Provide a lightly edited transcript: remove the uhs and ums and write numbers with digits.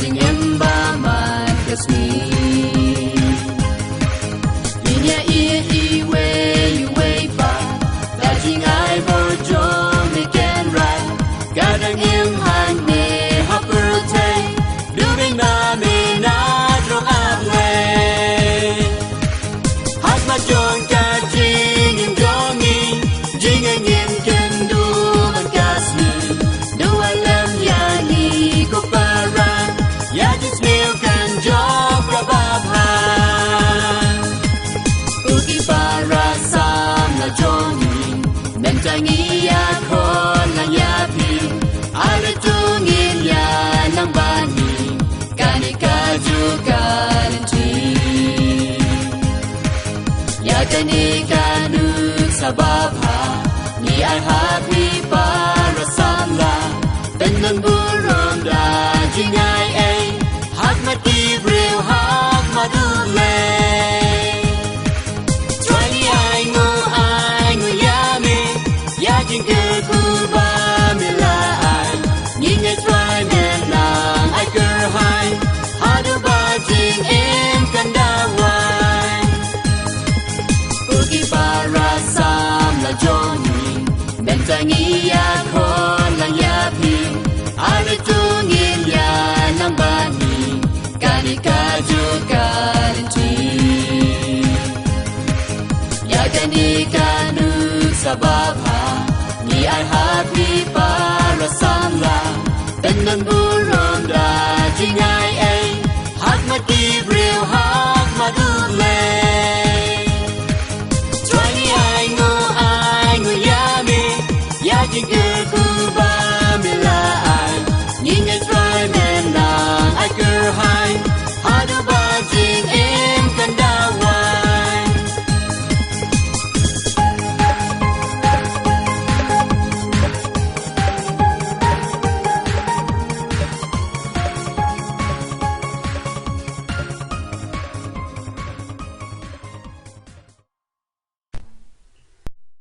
Daging embaman kasmi Inya iwe pa Daging ay bojong ni kenra Gadang imhan ni hapurutay During namin na drong aplay Hasma jong ka jingin jongi Jingin yin kendu man kasmi Dualam yani ko paran Yajis mil kan jog rababhan Ugi para sam na jongi Mentangi akon lang yapi Ada tungin ya ng bani Kanika juga lenti Ya kanika nuk sababha Ni ay happy para samla Tenang burong daging ay ay Hak matibriw hak madulay Try ni ay ngu yami Yajing kekuba milaan Nginga try melang ay kerhay Hadu bajing in kandaway Ugi para sam la jongi Mentangi ako lang yapi Ada tungin yan ng bani Kanika juga lenti Ya kanika nuk sababha Ni ay happy para samla Tenang burong